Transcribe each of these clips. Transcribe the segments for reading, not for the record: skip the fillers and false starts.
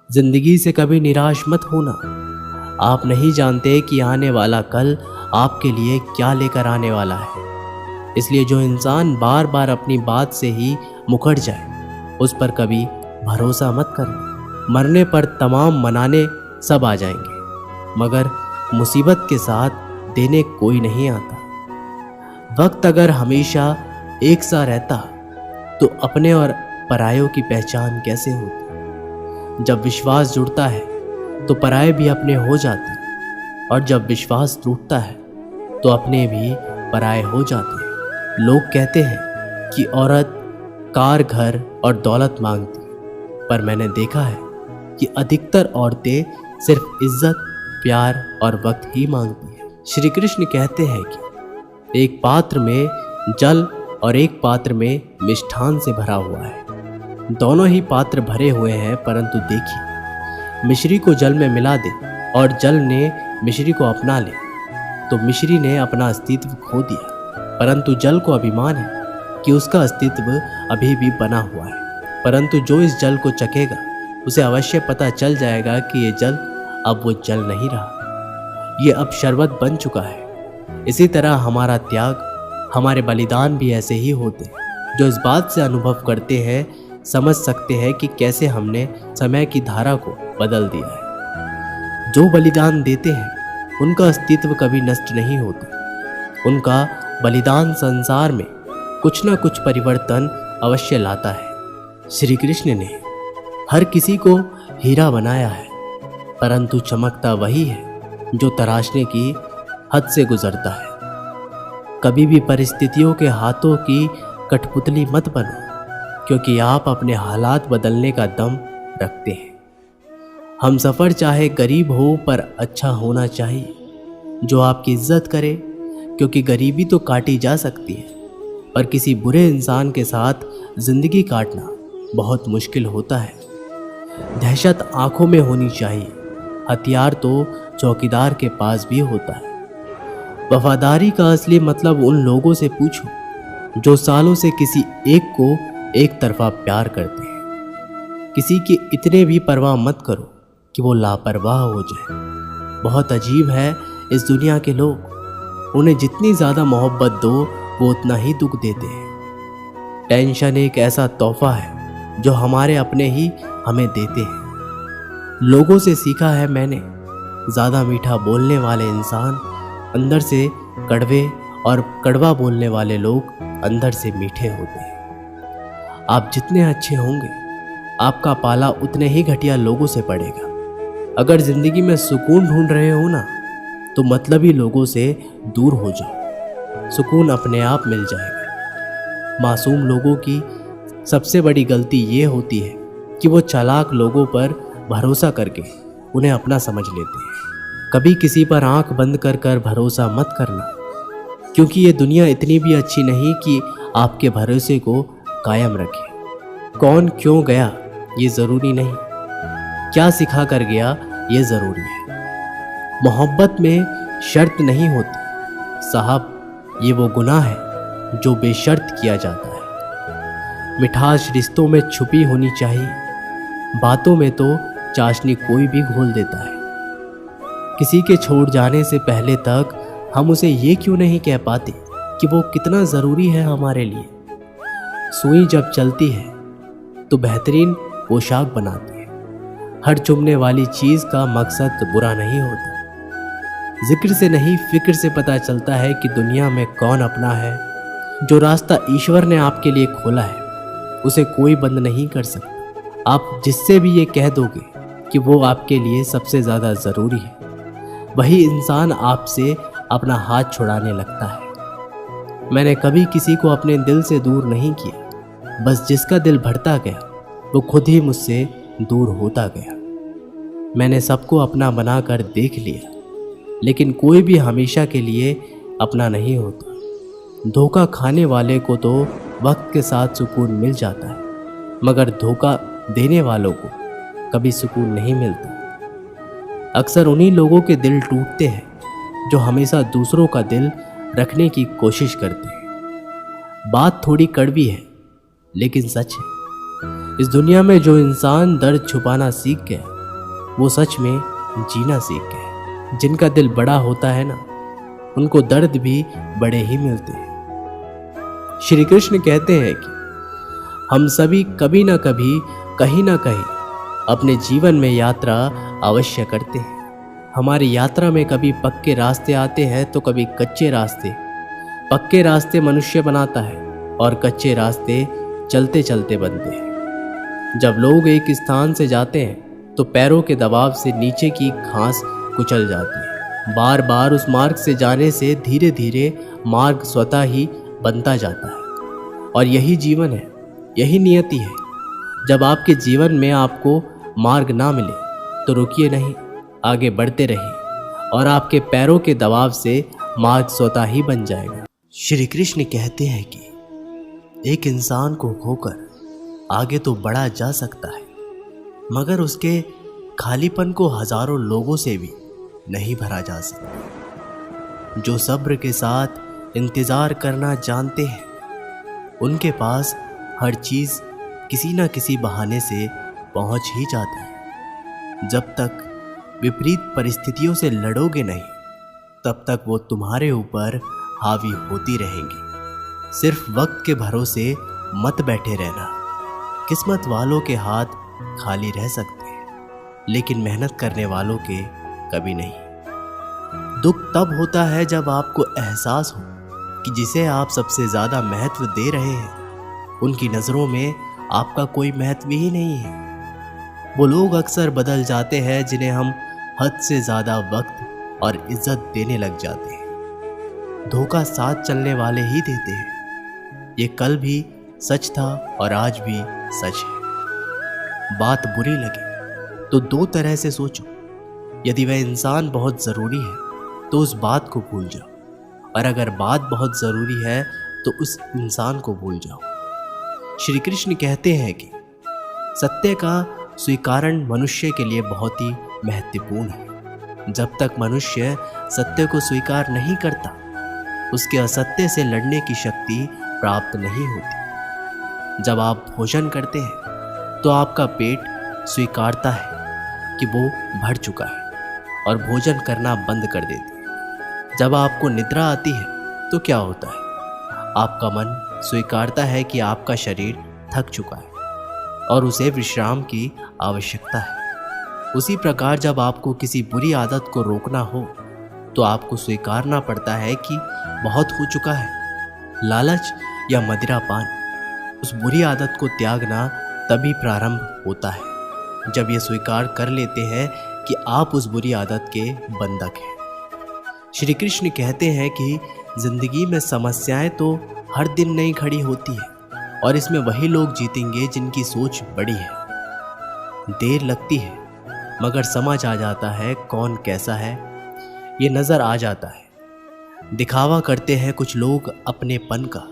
जिंदगी से कभी निराश मत होना। आप नहीं जानते कि आने वाला कल आपके लिए क्या लेकर आने वाला है। इसलिए जो इंसान बार बार अपनी बात से ही मुकर जाए, उस पर कभी भरोसा मत करना। मरने पर तमाम मनाने सब आ जाएंगे, मगर मुसीबत के साथ देने कोई नहीं आता। वक्त अगर हमेशा एक सा रहता तो अपने और परायों की पहचान कैसे होती। जब विश्वास जुड़ता है तो पराये भी अपने हो जाते हैं, और जब विश्वास टूटता है तो अपने भी पराये हो जाते हैं। लोग कहते हैं कि औरत कार, घर और दौलत मांगती, पर मैंने देखा है कि अधिकतर औरतें सिर्फ इज्जत, प्यार और वक्त ही मांगती हैं। श्री कृष्ण कहते हैं कि एक पात्र में जल और एक पात्र में मिष्ठान से भरा हुआ है। दोनों ही पात्र भरे हुए हैं, परंतु देखिए, मिश्री को जल में मिला दे और जल ने मिश्री को अपना ले तो मिश्री ने अपना अस्तित्व खो दिया। परंतु जल को अभिमान है कि उसका अस्तित्व अभी भी बना हुआ है। परंतु जो इस जल को चखेगा उसे अवश्य पता चल जाएगा कि ये जल अब वो जल नहीं रहा, ये अब शरबत बन चुका है। इसी तरह हमारा त्याग, हमारे बलिदान भी ऐसे ही होते हैं। जो इस बात से अनुभव करते हैं समझ सकते हैं कि कैसे हमने समय की धारा को बदल दिया है। जो बलिदान देते हैं उनका अस्तित्व कभी नष्ट नहीं होता। उनका बलिदान संसार में कुछ ना कुछ परिवर्तन अवश्य लाता है। श्री कृष्ण ने हर किसी को हीरा बनाया है, परंतु चमकता वही है जो तराशने की हद से गुजरता है। कभी भी परिस्थितियों के हाथों की कठपुतली मत बनो, क्योंकि आप अपने हालात बदलने का दम रखते हैं। हम सफ़र चाहे गरीब हो पर अच्छा होना चाहिए, जो आपकी इज्जत करे, क्योंकि गरीबी तो काटी जा सकती है, पर किसी बुरे इंसान के साथ जिंदगी काटना बहुत मुश्किल होता है। दहशत आंखों में होनी चाहिए, हथियार तो चौकीदार के पास भी होता है। वफादारी का असली मतलब उन लोगों से पूछो जो सालों से किसी एक को एक तरफा प्यार करते हैं। किसी की इतने भी परवाह मत करो कि वो लापरवाह हो जाए। बहुत अजीब है इस दुनिया के लोग, उन्हें जितनी ज़्यादा मोहब्बत दो वो उतना ही दुख देते हैं। टेंशन एक ऐसा तोहफा है जो हमारे अपने ही हमें देते हैं। लोगों से सीखा है मैंने, ज़्यादा मीठा बोलने वाले इंसान अंदर से कड़वे और कड़वा बोलने वाले लोग अंदर से मीठे होते हैं। आप जितने अच्छे होंगे आपका पाला उतने ही घटिया लोगों से पड़ेगा। अगर जिंदगी में सुकून ढूंढ रहे हो ना, तो मतलबी लोगों से दूर हो जाओ, सुकून अपने आप मिल जाएगा। मासूम लोगों की सबसे बड़ी गलती ये होती है कि वो चालाक लोगों पर भरोसा करके उन्हें अपना समझ लेते हैं। कभी किसी पर आंख बंद कर कर भरोसा मत करना, क्योंकि ये दुनिया इतनी भी अच्छी नहीं कि आपके भरोसे को कायम रखे। कौन क्यों गया ये ज़रूरी नहीं, क्या सिखा कर गया ये ज़रूरी है। मोहब्बत में शर्त नहीं होती साहब, ये वो गुनाह है जो बेशर्त किया जाता है। मिठास रिश्तों में छुपी होनी चाहिए, बातों में तो चाशनी कोई भी घोल देता है। किसी के छोड़ जाने से पहले तक हम उसे ये क्यों नहीं कह पाते कि वो कितना ज़रूरी है हमारे लिए। सुई जब चलती है तो बेहतरीन पोशाक बनाती है। हर चुभने वाली चीज़ का मकसद बुरा नहीं होता। जिक्र से नहीं फिक्र से पता चलता है कि दुनिया में कौन अपना है। जो रास्ता ईश्वर ने आपके लिए खोला है उसे कोई बंद नहीं कर सकता। आप जिससे भी ये कह दोगे कि वो आपके लिए सबसे ज़्यादा ज़रूरी है, वही इंसान आपसे अपना हाथ छुड़ाने लगता है। मैंने कभी किसी को अपने दिल से दूर नहीं किया, बस जिसका दिल भरता गया वो खुद ही मुझसे दूर होता गया। मैंने सबको अपना बनाकर देख लिया, लेकिन कोई भी हमेशा के लिए अपना नहीं होता। धोखा खाने वाले को तो वक्त के साथ सुकून मिल जाता है, मगर धोखा देने वालों को कभी सुकून नहीं मिलता। अक्सर उन्हीं लोगों के दिल टूटते हैं जो हमेशा दूसरों का दिल रखने की कोशिश करते हैं। बात थोड़ी कड़वी है लेकिन सच है। इस दुनिया में जो इंसान दर्द छुपाना सीख गया वो सच में जीना सीख गए। जिनका दिल बड़ा होता है ना, उनको दर्द भी बड़े ही मिलते हैं। श्री कृष्ण कहते हैं कि हम सभी कभी ना कभी, कहीं ना कहीं अपने जीवन में यात्रा अवश्य करते हैं। हमारी यात्रा में कभी पक्के रास्ते आते हैं तो कभी कच्चे रास्ते। पक्के रास्ते मनुष्य बनाता है और कच्चे रास्ते चलते चलते बनते हैं। जब लोग एक स्थान से जाते हैं तो पैरों के दबाव से नीचे की घास कुचल जाती है। बार बार उस मार्ग से जाने से धीरे धीरे मार्ग स्वतः ही बनता जाता है। और यही जीवन है, यही नियति है। जब आपके जीवन में आपको मार्ग ना मिले तो रुकिए नहीं, आगे बढ़ते रहिए और आपके पैरों के दबाव से मार्ग स्वतः ही बन जाएगा। श्री कृष्ण कहते हैं कि एक इंसान को खोकर आगे तो बढ़ा जा सकता है, मगर उसके खालीपन को हजारों लोगों से भी नहीं भरा जा सकता। जो सब्र के साथ इंतजार करना जानते हैं, उनके पास हर चीज किसी न किसी बहाने से पहुंच ही जाती है। जब तक विपरीत परिस्थितियों से लड़ोगे नहीं, तब तक वो तुम्हारे ऊपर हावी होती रहेंगी। सिर्फ वक्त के भरोसे मत बैठे रहना। किस्मत वालों के हाथ खाली रह सकते हैं, लेकिन मेहनत करने वालों के कभी नहीं। दुख तब होता है जब आपको एहसास हो कि जिसे आप सबसे ज्यादा महत्व दे रहे हैं, उनकी नजरों में आपका कोई महत्व ही नहीं है। वो लोग अक्सर बदल जाते हैं जिन्हें हम हद से ज्यादा वक्त और इज्जत देने लग जाते हैं। धोखा साथ चलने वाले ही देते हैं। ये कल भी सच था और आज भी सच है। बात बुरी लगे तो दो तरह से सोचो। यदि वह इंसान बहुत जरूरी है तो उस बात को भूल जाओ, और अगर बात बहुत जरूरी है तो उस इंसान को भूल जाओ। श्री कृष्ण कहते हैं कि सत्य का स्वीकारण मनुष्य के लिए बहुत ही महत्वपूर्ण है। जब तक मनुष्य सत्य को स्वीकार नहीं करता, उसके असत्य से लड़ने की शक्ति प्राप्त नहीं होती। जब आप भोजन करते हैं तो आपका पेट स्वीकारता है कि वो भर चुका है और भोजन करना बंद कर देती है। जब आपको निद्रा आती है तो क्या होता है? आपका मन स्वीकारता है कि आपका शरीर थक चुका है और उसे विश्राम की आवश्यकता है। उसी प्रकार जब आपको किसी बुरी आदत को रोकना हो तो आपको स्वीकारना पड़ता है कि बहुत हो चुका है। लालच या मदिरापान, उस बुरी आदत को त्यागना तभी प्रारंभ होता है जब ये स्वीकार कर लेते हैं कि आप उस बुरी आदत के बंधक हैं। श्री कृष्ण कहते हैं कि जिंदगी में समस्याएं तो हर दिन नई खड़ी होती है, और इसमें वही लोग जीतेंगे जिनकी सोच बड़ी है। देर लगती है मगर समझ आ जाता है कौन कैसा है, ये नजर आ जाता है। दिखावा करते हैं कुछ लोग अपनेपन का,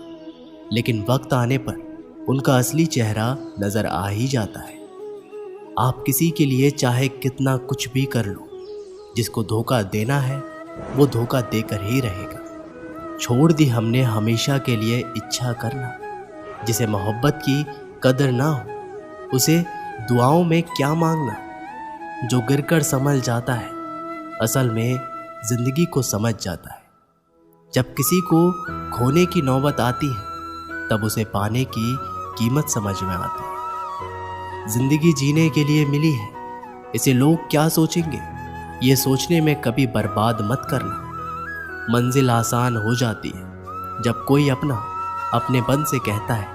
लेकिन वक्त आने पर उनका असली चेहरा नजर आ ही जाता है। आप किसी के लिए चाहे कितना कुछ भी कर लो, जिसको धोखा देना है वो धोखा देकर ही रहेगा। छोड़ दी हमने हमेशा के लिए इच्छा करना। जिसे मोहब्बत की कदर ना हो, उसे दुआओं में क्या मांगना। जो गिरकर संभल जाता है, असल में जिंदगी को समझ जाता है। जब किसी को खोने की नौबत आती है, तब उसे पाने की कीमत समझ में आती है। जिंदगी जीने के लिए मिली है, इसे लोग क्या सोचेंगे, ये सोचने में कभी बर्बाद मत करना। मंजिल आसान हो जाती है जब कोई अपने बन से कहता है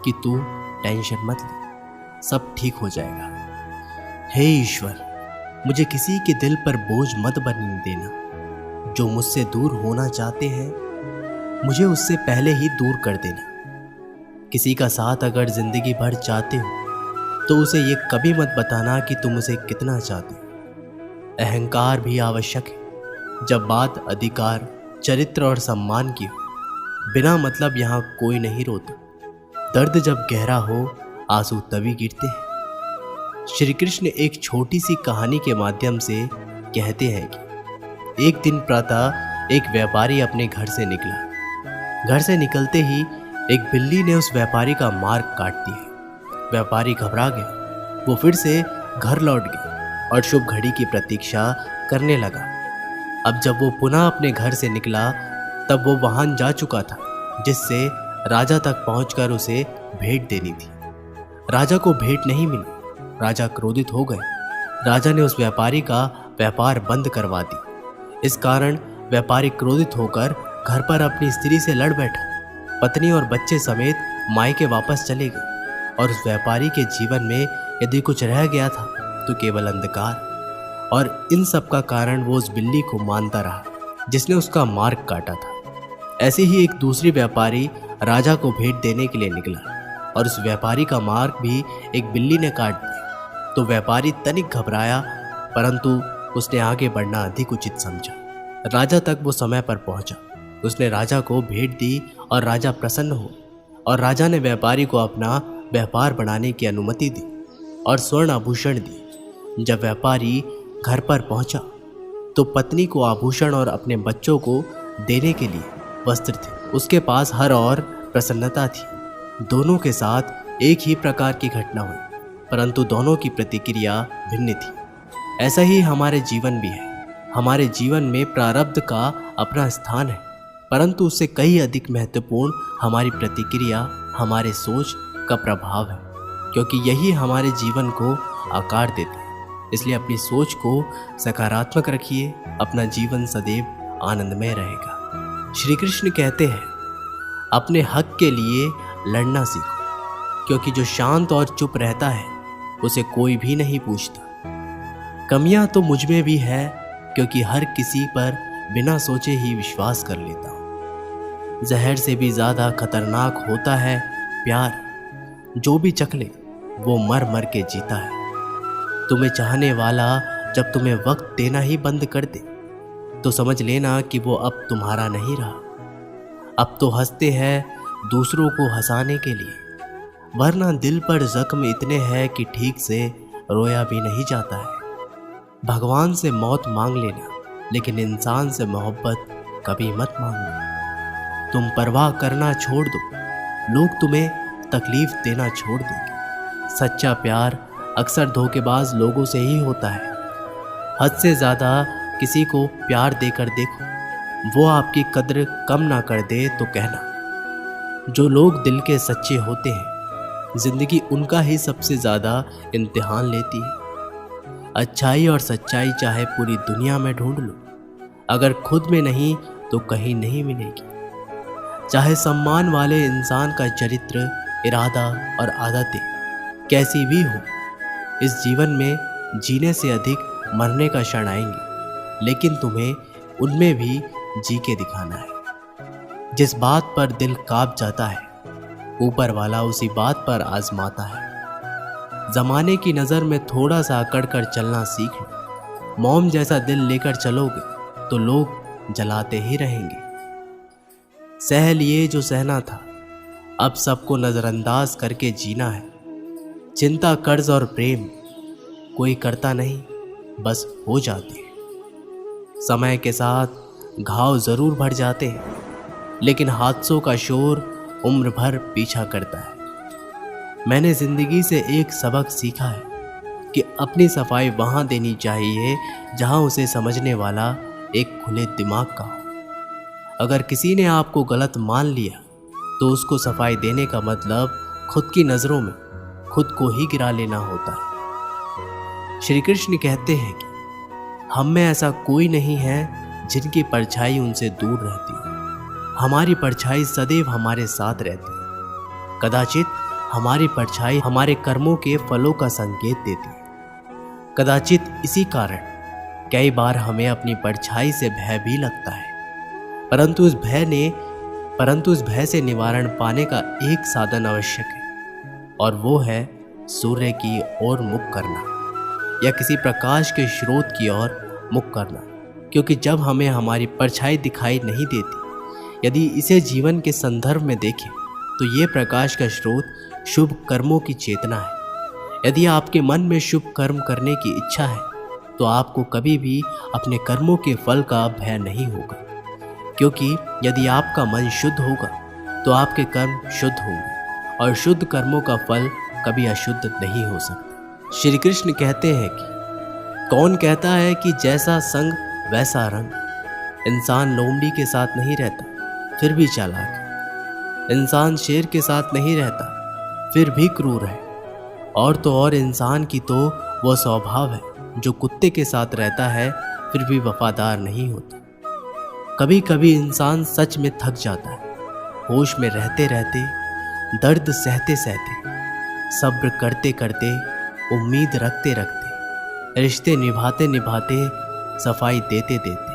कि तू टेंशन मत ले, सब ठीक हो जाएगा। हे ईश्वर, मुझे किसी के दिल पर बोझ मत बनने देना। जो मुझसे दूर होना चाहते हैं, मुझे उससे पहले ही दूर कर देना। किसी का साथ अगर जिंदगी भर चाहते हो तो उसे ये कभी मत बताना कि तुम उसे कितना चाहते हो। अहंकार भी आवश्यक है जब बात अधिकार, चरित्र और सम्मान की हो। बिना मतलब यहाँ कोई नहीं रोता। दर्द जब गहरा हो, आंसू तभी गिरते हैं। श्री कृष्ण एक छोटी सी कहानी के माध्यम से कहते हैं कि एक दिन प्रातः एक व्यापारी अपने घर से निकला। घर से निकलते ही एक बिल्ली ने उस व्यापारी का मार्ग काट दिया। व्यापारी घबरा गया। वो फिर से घर लौट गया और शुभ घड़ी की प्रतीक्षा करने लगा। अब जब वो पुनः अपने घर से निकला तब वो वाहन जा चुका था जिससे राजा तक पहुंचकर उसे भेंट देनी थी। राजा को भेंट नहीं मिली। राजा क्रोधित हो गए। राजा ने उस व्यापारी का व्यापार बंद करवा दी। इस कारण व्यापारी क्रोधित होकर घर पर अपनी स्त्री से लड़ बैठा। पत्नी और बच्चे समेत मायके वापस चले गए और उस व्यापारी के जीवन में यदि कुछ रह गया था तो केवल अंधकार। और इन सब का कारण वो उस बिल्ली को मानता रहा जिसने उसका मार्ग काटा था। ऐसे ही एक दूसरी व्यापारी राजा को भेंट देने के लिए निकला और उस व्यापारी का मार्ग भी एक बिल्ली ने काट दिया। तो व्यापारी तनिक घबराया, परंतु उसने आगे बढ़ना अधिक उचित समझा। राजा तक वो समय पर पहुंचा। उसने राजा को भेंट दी और राजा प्रसन्न हो और राजा ने व्यापारी को अपना व्यापार बढ़ाने की अनुमति दी और स्वर्ण आभूषण दी। जब व्यापारी घर पर पहुंचा तो पत्नी को आभूषण और अपने बच्चों को देने के लिए वस्त्र थे। उसके पास हर और प्रसन्नता थी। दोनों के साथ एक ही प्रकार की घटना हुई, परंतु दोनों की प्रतिक्रिया भिन्न थी। ऐसा ही हमारे जीवन भी है। हमारे जीवन में प्रारब्ध का अपना स्थान है, परंतु उससे कई अधिक महत्वपूर्ण हमारी प्रतिक्रिया, हमारे सोच का प्रभाव है, क्योंकि यही हमारे जीवन को आकार देते हैं। इसलिए अपनी सोच को सकारात्मक रखिए, अपना जीवन सदैव आनंदमय रहेगा। श्री कृष्ण कहते हैं, अपने हक के लिए लड़ना सीखो, क्योंकि जो शांत और चुप रहता है उसे कोई भी नहीं पूछता। कमियां तो मुझ में भी है, क्योंकि हर किसी पर बिना सोचे ही विश्वास कर लेता हूँ। जहर से भी ज़्यादा खतरनाक होता है प्यार। जो भी चख ले वो मर मर के जीता है। तुम्हें चाहने वाला जब तुम्हें वक्त देना ही बंद कर दे तो समझ लेना कि वो अब तुम्हारा नहीं रहा। अब तो हंसते हैं दूसरों को हंसाने के लिए, वरना दिल पर जख्म इतने हैं कि ठीक से रोया भी नहीं जाता है। भगवान से मौत मांग लेना, लेकिन इंसान से मोहब्बत कभी मत मांगना। तुम परवाह करना छोड़ दो, लोग तुम्हें तकलीफ देना छोड़ देंगे। सच्चा प्यार अक्सर धोखेबाज लोगों से ही होता है। हद से ज़्यादा किसी को प्यार देकर देखो, वो आपकी कद्र कम ना कर दे तो कहना। जो लोग दिल के सच्चे होते हैं, जिंदगी उनका ही सबसे ज़्यादा इम्तिहान लेती है। अच्छाई और सच्चाई चाहे पूरी दुनिया में ढूंढ लो, अगर खुद में नहीं तो कहीं नहीं मिलेगी। चाहे सम्मान वाले इंसान का चरित्र, इरादा और आदतें कैसी भी हो, इस जीवन में जीने से अधिक मरने का क्षण आएंगे, लेकिन तुम्हें उनमें भी जी के दिखाना है। जिस बात पर दिल कांप जाता है, ऊपर वाला उसी बात पर आजमाता है। जमाने की नज़र में थोड़ा सा अकड़ कर चलना सीख लो। मोम जैसा दिल लेकर चलोगे तो लोग जलाते ही रहेंगे। सह लिए जो सहना था, अब सबको नज़रअंदाज करके जीना है। चिंता, कर्ज और प्रेम कोई करता नहीं, बस हो जाते हैं। समय के साथ घाव ज़रूर भर जाते हैं, लेकिन हादसों का शोर उम्र भर पीछा करता है। मैंने ज़िंदगी से एक सबक सीखा है कि अपनी सफाई वहाँ देनी चाहिए जहाँ उसे समझने वाला एक खुले दिमाग का हो। अगर किसी ने आपको गलत मान लिया तो उसको सफाई देने का मतलब खुद की नज़रों में खुद को ही गिरा लेना होता है। श्री कृष्ण कहते हैं कि हम में ऐसा कोई नहीं है जिनकी परछाई उनसे दूर रहती है। हमारी परछाई सदैव हमारे साथ रहती है। कदाचित हमारी परछाई हमारे कर्मों के फलों का संकेत देती है। कदाचित इसी कारण कई बार हमें अपनी परछाई से भय भी लगता है, परंतु उस भय से निवारण पाने का एक साधन आवश्यक है, और वो है सूर्य की ओर मुख करना या किसी प्रकाश के स्रोत की ओर मुख करना। क्योंकि जब हमें हमारी परछाई दिखाई नहीं देती, यदि इसे जीवन के संदर्भ में देखें तो ये प्रकाश का स्रोत शुभ कर्मों की चेतना है। यदि आपके मन में शुभ कर्म करने की इच्छा है तो आपको कभी भी अपने कर्मों के फल का भय नहीं होगा, क्योंकि यदि आपका मन शुद्ध होगा तो आपके कर्म शुद्ध होंगे, और शुद्ध कर्मों का फल कभी अशुद्ध नहीं हो सकता। श्री कृष्ण कहते हैं कि कौन कहता है कि जैसा संग वैसा रंग। इंसान लोमड़ी के साथ नहीं रहता फिर भी चालाक। इंसान शेर के साथ नहीं रहता फिर भी क्रूर है। और तो और इंसान की तो वह स्वभाव है जो कुत्ते के साथ रहता है फिर भी वफादार नहीं होता। कभी कभी इंसान सच में थक जाता है, होश में रहते रहते, दर्द सहते सहते, सब्र करते करते, उम्मीद रखते रखते, रिश्ते निभाते निभाते, सफाई देते देते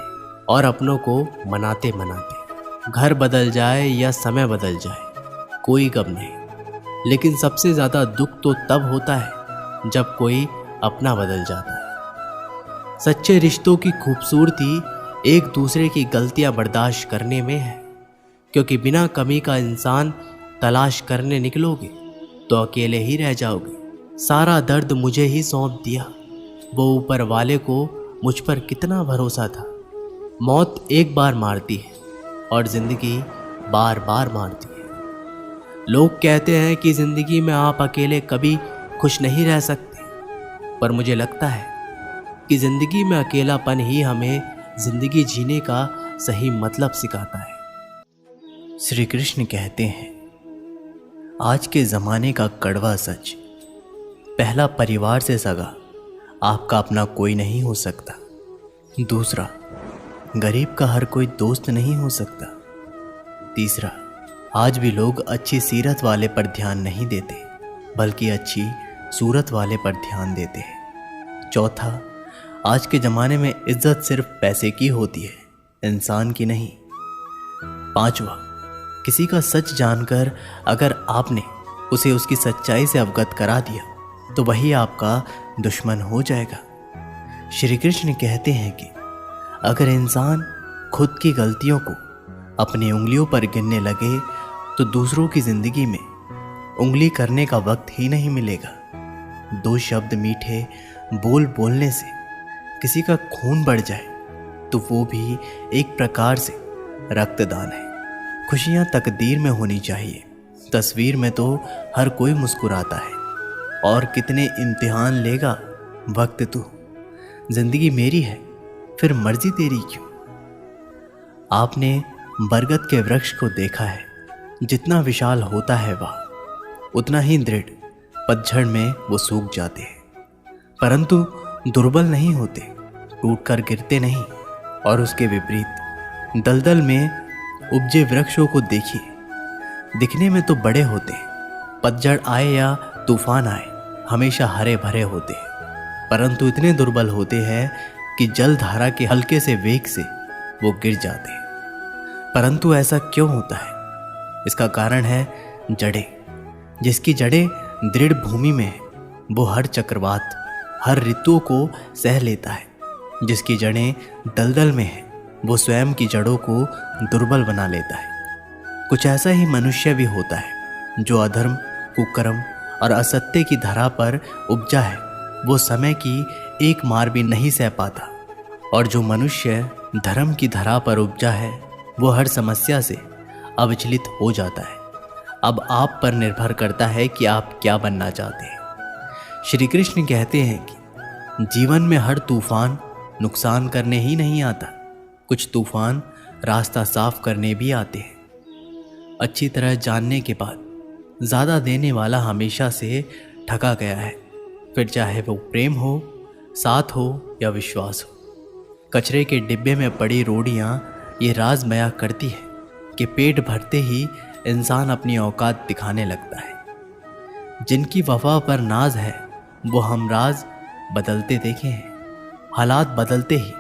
और अपनों को मनाते मनाते। घर बदल जाए या समय बदल जाए कोई गम नहीं, लेकिन सबसे ज़्यादा दुख तो तब होता है जब कोई अपना बदल जाता है। सच्चे रिश्तों की खूबसूरती एक दूसरे की गलतियां बर्दाश्त करने में है, क्योंकि बिना कमी का इंसान तलाश करने निकलोगे तो अकेले ही रह जाओगे। सारा दर्द मुझे ही सौंप दिया, वो ऊपर वाले को मुझ पर कितना भरोसा था। मौत एक बार मारती है और जिंदगी बार बार मारती है। लोग कहते हैं कि जिंदगी में आप अकेले कभी खुश नहीं रह सकते, पर मुझे लगता है कि जिंदगी में अकेलापन ही हमें जिंदगी जीने का सही मतलब सिखाता है। श्री कृष्ण कहते हैं, आज के ज़माने का कड़वा सच, पहला परिवार से सगा आपका अपना कोई नहीं हो सकता। दूसरा, गरीब का हर कोई दोस्त नहीं हो सकता। तीसरा, आज भी लोग अच्छी सीरत वाले पर ध्यान नहीं देते बल्कि अच्छी सूरत वाले पर ध्यान देते हैं। चौथा, आज के ज़माने में इज्जत सिर्फ पैसे की होती है, इंसान की नहीं। पांचवा, किसी का सच जानकर अगर आपने उसे उसकी सच्चाई से अवगत करा दिया तो वही आपका दुश्मन हो जाएगा। श्री कृष्ण कहते हैं कि अगर इंसान खुद की गलतियों को अपनी उंगलियों पर गिनने लगे तो दूसरों की जिंदगी में उंगली करने का वक्त ही नहीं मिलेगा। दो शब्द मीठे बोलने से किसी का खून बढ़ जाए तो वो भी एक प्रकार से रक्तदान है। खुशियां तकदीर में होनी चाहिए, तस्वीर में तो हर कोई मुस्कुराता है। और कितने इम्तिहान लेगा वक्त तू, जिंदगी मेरी है फिर मर्जी तेरी क्यों। आपने बरगद के वृक्ष को देखा है, जितना विशाल होता है वह उतना ही दृढ़ पतझड़ में वो सूख जाते हैं, परंतु दुर्बल नहीं होते, टूटकर गिरते नहीं। और उसके विपरीत दलदल में उपजे वृक्षों को देखिए, दिखने में तो बड़े होते, पतझड़ आए या तूफान आए हमेशा हरे भरे होते, परंतु इतने दुर्बल होते हैं कि जल धारा के हल्के से वेग से वो गिर जाते हैं। परंतु ऐसा क्यों होता है? इसका कारण है जड़ें। जिसकी जड़ें दृढ़ भूमि में है वो हर चक्रवात, हर ऋतुओं को सह लेता है। जिसकी जड़ें दलदल में है वो स्वयं की जड़ों को दुर्बल बना लेता है। कुछ ऐसा ही मनुष्य भी होता है जो अधर्म, कुकर्म और असत्य की धरा पर उपजा है, वो समय की एक मार भी नहीं सह पाता। और जो मनुष्य धर्म की धरा पर उपजा है वो हर समस्या से अविचलित हो जाता है। अब आप पर निर्भर करता है कि आप क्या बनना चाहते हैं। श्री कृष्ण कहते हैं कि जीवन में हर तूफान नुकसान करने ही नहीं आता, कुछ तूफान रास्ता साफ करने भी आते हैं। अच्छी तरह जानने के बाद ज़्यादा देने वाला हमेशा से ठगा गया है, फिर चाहे वो प्रेम हो, साथ हो या विश्वास हो। कचरे के डिब्बे में पड़ी रोटियां ये राज बयां करती है कि पेट भरते ही इंसान अपनी औकात दिखाने लगता है। जिनकी वफा पर नाज है वो हम राज बदलते देखे हैं, हालात बदलते ही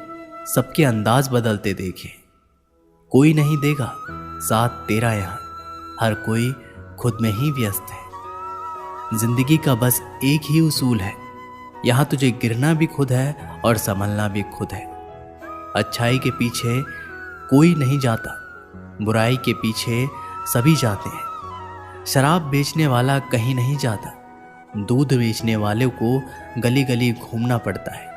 सबके अंदाज बदलते देखे। कोई नहीं देगा साथ तेरा यहाँ, हर कोई खुद में ही व्यस्त है। जिंदगी का बस एक ही उसूल है, यहाँ तुझे गिरना भी खुद है और संभलना भी खुद है। अच्छाई के पीछे कोई नहीं जाता, बुराई के पीछे सभी जाते हैं। शराब बेचने वाला कहीं नहीं जाता, दूध बेचने वाले को गली गली घूमना पड़ता है।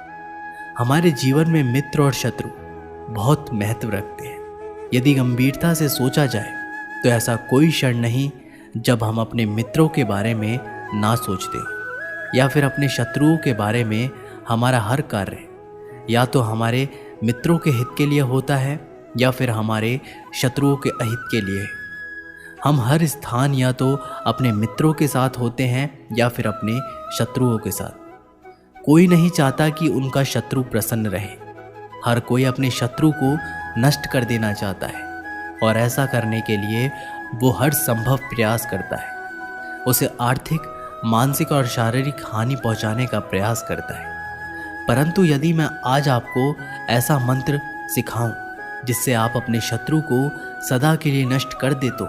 हमारे जीवन में मित्र और शत्रु बहुत महत्व रखते हैं। यदि गंभीरता से सोचा जाए तो ऐसा कोई क्षण नहीं जब हम अपने मित्रों के बारे में ना सोचते या फिर अपने शत्रुओं के बारे में हमारा हर कार्य या तो हमारे मित्रों के हित के लिए होता है या फिर हमारे शत्रुओं के अहित के लिए। हम हर स्थान या तो अपने मित्रों के साथ होते हैं या फिर अपने शत्रुओं के साथ। कोई नहीं चाहता कि उनका शत्रु प्रसन्न रहे। हर कोई अपने शत्रु को नष्ट कर देना चाहता है और ऐसा करने के लिए वो हर संभव प्रयास करता है। उसे आर्थिक, मानसिक और शारीरिक हानि पहुंचाने का प्रयास करता है। परंतु यदि मैं आज आपको ऐसा मंत्र सिखाऊं जिससे आप अपने शत्रु को सदा के लिए नष्ट कर दे, तो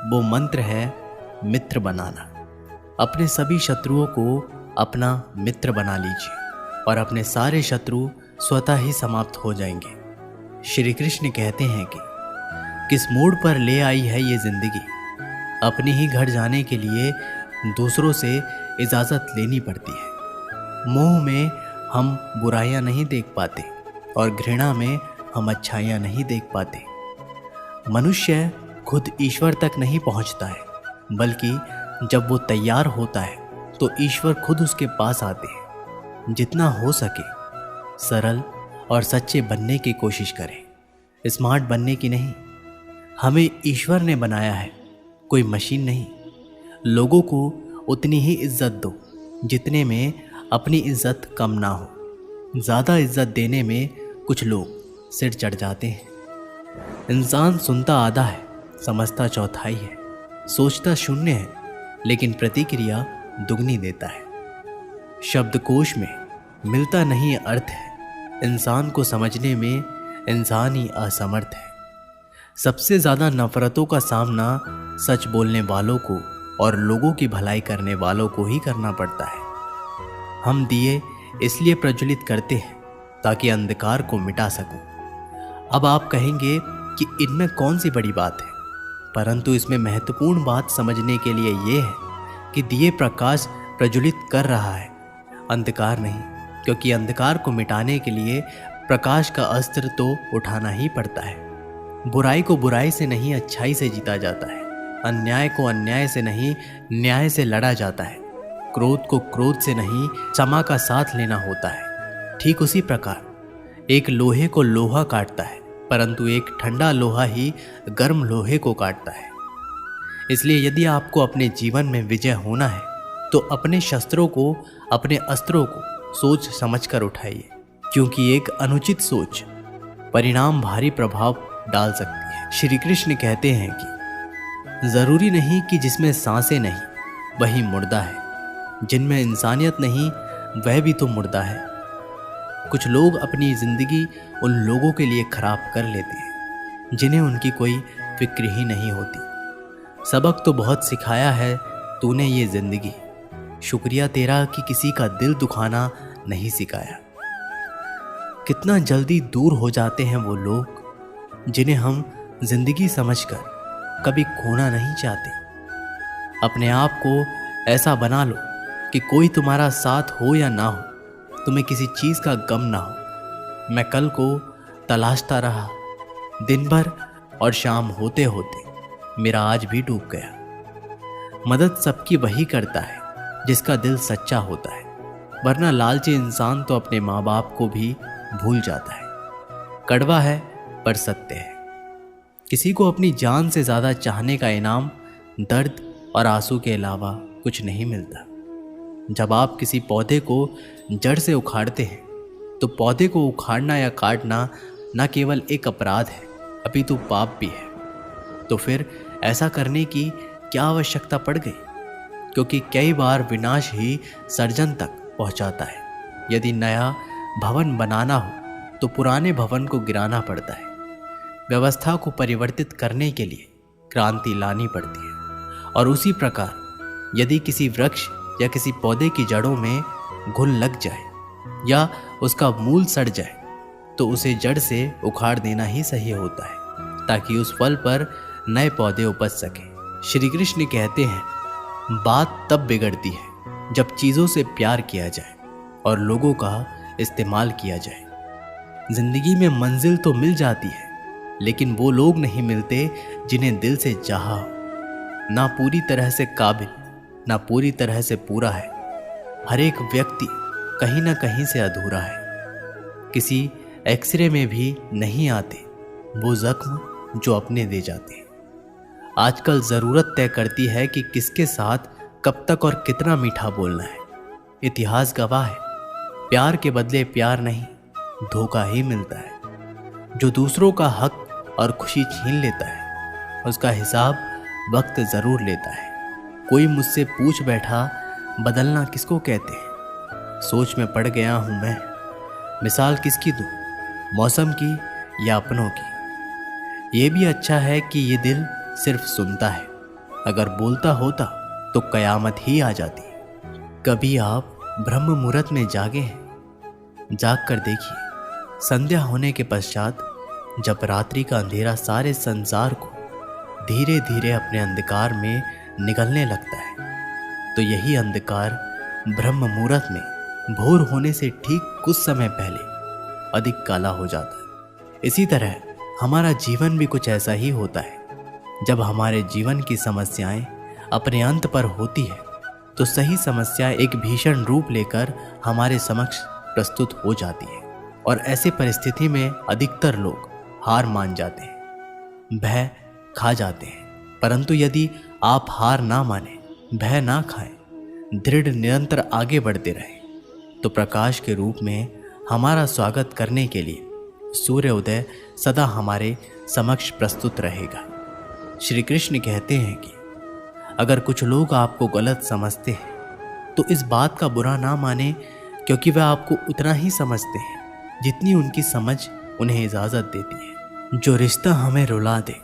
वो मंत्र है मित्र बनाना। अपने सभी शत्रुओं को अपना मित्र बना लीजिए और अपने सारे शत्रु स्वतः ही समाप्त हो जाएंगे। श्री कृष्ण कहते हैं कि किस मोड़ पर ले आई है ये जिंदगी। अपने ही घर जाने के लिए दूसरों से इजाज़त लेनी पड़ती है। मोह में हम बुराइयां नहीं देख पाते और घृणा में हम अच्छाइयां नहीं देख पाते। मनुष्य खुद ईश्वर तक नहीं पहुंचता है, बल्कि जब वो तैयार होता है तो ईश्वर खुद उसके पास आते हैं। जितना हो सके सरल और सच्चे बनने की कोशिश करें, स्मार्ट बनने की नहीं। हमें ईश्वर ने बनाया है, कोई मशीन नहीं। लोगों को उतनी ही इज्जत दो जितने में अपनी इज्जत कम ना हो। ज़्यादा इज्जत देने में कुछ लोग सिर चढ़ जाते हैं। इंसान सुनता आधा है, समझता चौथाई है, सोचता शून्य है, लेकिन प्रतिक्रिया दुगनी देता है। शब्दकोश में मिलता नहीं अर्थ है। इंसान को समझने में इंसान ही असमर्थ है। सबसे ज़्यादा नफरतों का सामना सच बोलने वालों को और लोगों की भलाई करने वालों को ही करना पड़ता है। हम दिए इसलिए प्रज्वलित करते हैं ताकि अंधकार को मिटा सकूं। अब आप कहेंगे कि इनमें कौन सी बड़ी बात है, परंतु इसमें महत्वपूर्ण बात समझने के लिए यह है कि दिए प्रकाश प्रज्वलित कर रहा है, अंधकार नहीं। क्योंकि अंधकार को मिटाने के लिए प्रकाश का अस्त्र तो उठाना ही पड़ता है। बुराई को बुराई से नहीं, अच्छाई से जीता जाता है। अन्याय को अन्याय से नहीं, न्याय से लड़ा जाता है। क्रोध को क्रोध से नहीं, क्षमा का साथ लेना होता है। ठीक उसी प्रकार एक लोहे को लोहा काटता है, परंतु एक ठंडा लोहा ही गर्म लोहे को काटता है। इसलिए यदि आपको अपने जीवन में विजय होना है तो अपने शस्त्रों को, अपने अस्त्रों को सोच समझकर उठाइए, क्योंकि एक अनुचित सोच परिणाम भारी प्रभाव डाल सकती है। श्री कृष्ण कहते हैं कि जरूरी नहीं कि जिसमें सांसें नहीं वही मुर्दा है, जिनमें इंसानियत नहीं वह भी तो मुर्दा है। कुछ लोग अपनी जिंदगी उन लोगों के लिए खराब कर लेते हैं जिन्हें उनकी कोई फिक्र ही नहीं होती। सबक तो बहुत सिखाया है तूने ये जिंदगी, शुक्रिया तेरा कि किसी का दिल दुखाना नहीं सिखाया। कितना जल्दी दूर हो जाते हैं वो लोग जिन्हें हम जिंदगी समझकर कभी खोना नहीं चाहते। अपने आप को ऐसा बना लो कि कोई तुम्हारा साथ हो या ना हो, तुम्हें किसी चीज़ का गम ना हो। मैं कल को तलाशता रहा दिन भर और शाम होते होते मेरा आज भी डूब गया। मदद सबकी वही करता है जिसका दिल सच्चा होता है, वरना लालची इंसान तो अपने माँ बाप को भी भूल जाता है। कड़वा है पर सत्य है। किसी को अपनी जान से ज़्यादा चाहने का इनाम दर्द और आंसू के अलावा कुछ नहीं मिलता। जब आप किसी पौधे को जड़ से उखाड़ते हैं तो पौधे को उखाड़ना या काटना न केवल एक अपराध है, अपितु पाप भी है। तो फिर ऐसा करने की क्या आवश्यकता पड़ गई? क्योंकि कई बार विनाश ही सर्जन तक पहुंचाता है। यदि नया भवन बनाना हो तो पुराने भवन को गिराना पड़ता है। व्यवस्था को परिवर्तित करने के लिए क्रांति लानी पड़ती है। और उसी प्रकार यदि किसी वृक्ष या किसी पौधे की जड़ों में घुन लग जाए या उसका मूल सड़ जाए तो उसे जड़ से उखाड़ देना ही सही होता है, ताकि उस फल पर नए पौधे उपज सके। श्री कृष्ण कहते हैं, बात तब बिगड़ती है जब चीज़ों से प्यार किया जाए और लोगों का इस्तेमाल किया जाए। जिंदगी में मंजिल तो मिल जाती है, लेकिन वो लोग नहीं मिलते जिन्हें दिल से चाहा हो। ना पूरी तरह से काबिल, ना पूरी तरह से पूरा है। हर एक व्यक्ति कहीं ना कहीं से अधूरा है। किसी एक्सरे में भी नहीं आते वो जख्म जो अपने दे जाते हैं। आजकल ज़रूरत तय करती है कि किसके साथ कब तक और कितना मीठा बोलना है। इतिहास गवाह है, प्यार के बदले प्यार नहीं, धोखा ही मिलता है। जो दूसरों का हक और खुशी छीन लेता है उसका हिसाब वक्त ज़रूर लेता है। कोई मुझसे पूछ बैठा बदलना किसको कहते हैं। सोच में पड़ गया हूँ मैं, मिसाल किसकी दूँ, मौसम की या अपनों की। ये भी अच्छा है कि ये दिल सिर्फ सुनता है, अगर बोलता होता तो कयामत ही आ जाती। कभी आप ब्रह्म मुहूर्त में जागे हैं? जाग कर देखिए, संध्या होने के पश्चात जब रात्रि का अंधेरा सारे संसार को धीरे धीरे अपने अंधकार में निगलने लगता है, तो यही अंधकार ब्रह्म मुहूर्त में भोर होने से ठीक कुछ समय पहले अधिक काला हो जाता है। इसी तरह हमारा जीवन भी कुछ ऐसा ही होता है। जब हमारे जीवन की समस्याएं अपने अंत पर होती है तो सही समस्या एक भीषण रूप लेकर हमारे समक्ष प्रस्तुत हो जाती है, और ऐसे परिस्थिति में अधिकतर लोग हार मान जाते हैं, भय खा जाते हैं। परंतु यदि आप हार ना माने, भय ना खाएं, दृढ़ निरंतर आगे बढ़ते रहें, तो प्रकाश के रूप में हमारा स्वागत करने के लिए सूर्य उदय सदा हमारे समक्ष प्रस्तुत रहेगा। श्री कृष्ण कहते हैं कि अगर कुछ लोग आपको गलत समझते हैं तो इस बात का बुरा ना माने, क्योंकि वह आपको उतना ही समझते हैं जितनी उनकी समझ उन्हें इजाज़त देती है। जो रिश्ता हमें रुला दे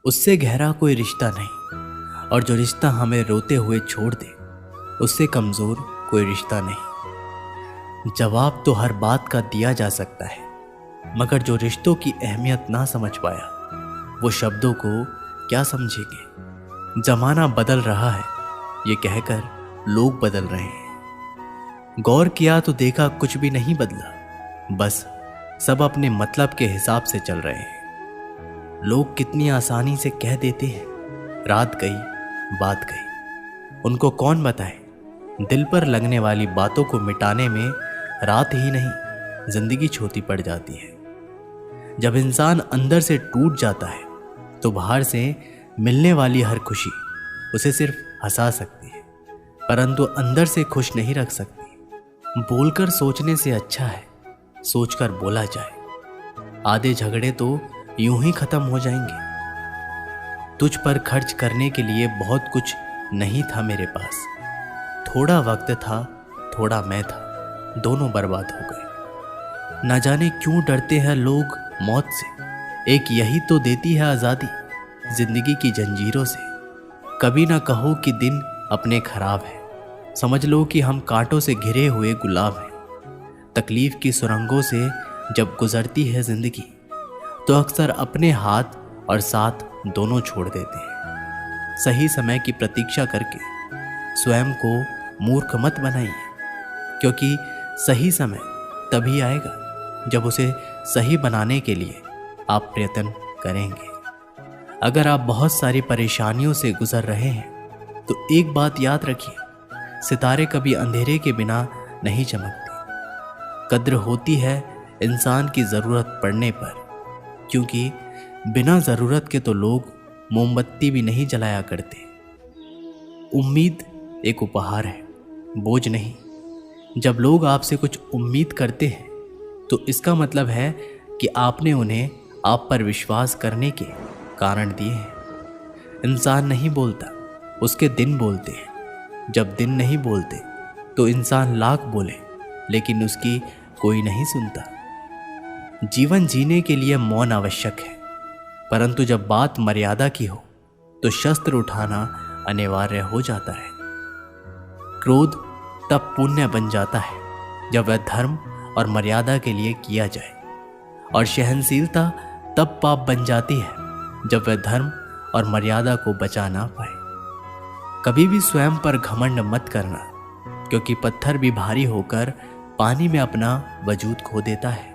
उससे गहरा कोई रिश्ता नहीं, और जो रिश्ता हमें रोते हुए छोड़ दे उससे कमज़ोर कोई रिश्ता नहीं। जवाब तो हर बात का दिया जा सकता है, मगर जो रिश्तों की अहमियत ना समझ पाया वो शब्दों को क्या समझेंगे। जमाना बदल रहा है ये कहकर लोग बदल रहे हैं। गौर किया तो देखा कुछ भी नहीं बदला, बस सब अपने मतलब के हिसाब से चल रहे हैं। लोग कितनी आसानी से कह देते हैं रात गई बात गई। उनको कौन बताए दिल पर लगने वाली बातों को मिटाने में रात ही नहीं जिंदगी छोटी पड़ जाती है। जब इंसान अंदर से टूट जाता है तो बाहर से मिलने वाली हर खुशी उसे सिर्फ हंसा सकती है, परंतु अंदर से खुश नहीं रख सकती। बोलकर सोचने से अच्छा है सोचकर बोला जाए। आधे झगड़े तो यूं ही खत्म हो जाएंगे। तुझ पर खर्च करने के लिए बहुत कुछ नहीं था मेरे पास, थोड़ा वक्त था थोड़ा मैं था, दोनों बर्बाद हो गए। न जाने क्यों डरते हैं लोग मौत से, एक यही तो देती है आज़ादी जिंदगी की जंजीरों से। कभी ना कहो कि दिन अपने खराब है, समझ लो कि हम कांटों से घिरे हुए गुलाब हैं। तकलीफ की सुरंगों से जब गुजरती है जिंदगी तो अक्सर अपने हाथ और साथ दोनों छोड़ देते हैं। सही समय की प्रतीक्षा करके स्वयं को मूर्ख मत बनाइए, क्योंकि सही समय तभी आएगा जब उसे सही बनाने के लिए आप प्रयत्न करेंगे। अगर आप बहुत सारी परेशानियों से गुजर रहे हैं तो एक बात याद रखिए, सितारे कभी अंधेरे के बिना नहीं चमकते। कद्र होती है इंसान की ज़रूरत पड़ने पर, क्योंकि बिना ज़रूरत के तो लोग मोमबत्ती भी नहीं जलाया करते। उम्मीद एक उपहार है, बोझ नहीं। जब लोग आपसे कुछ उम्मीद करते हैं तो इसका मतलब है कि आपने उन्हें आप पर विश्वास करने के कारण दिए हैं। इंसान नहीं बोलता, उसके दिन बोलते हैं। जब दिन नहीं बोलते तो इंसान लाख बोले लेकिन उसकी कोई नहीं सुनता। जीवन जीने के लिए मौन आवश्यक है, परंतु जब बात मर्यादा की हो तो शस्त्र उठाना अनिवार्य हो जाता है। क्रोध तब पुण्य बन जाता है जब वह धर्म और मर्यादा के लिए किया जाए, और सहनशीलता तब पाप बन जाती है जब वह धर्म और मर्यादा को बचा ना पाए। कभी भी स्वयं पर घमंड मत करना, क्योंकि पत्थर भी भारी होकर पानी में अपना वजूद खो देता है।